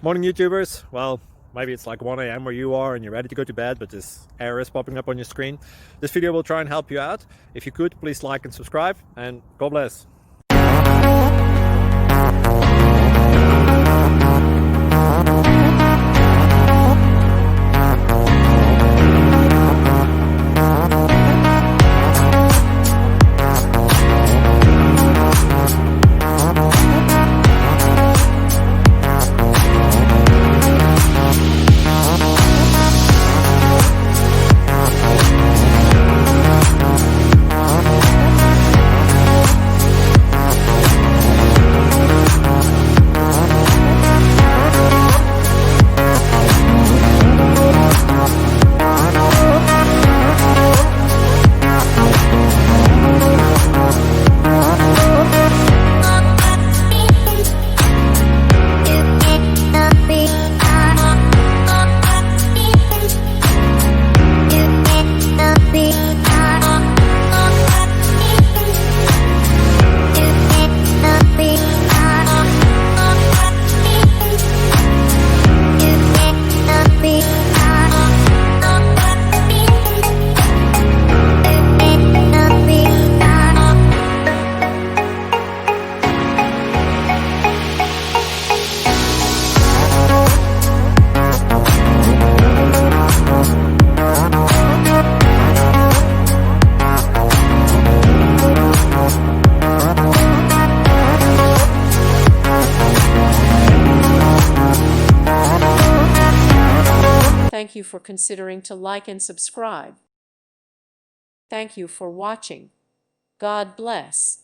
Morning YouTubers. Well, maybe it's like 1 a.m. where you are and you're ready to go to bed, but this error is popping up on your screen. This video will try and help you out. If you could, please like and subscribe, and God bless. Thank you for considering to like and subscribe. Thank you for watching. God bless.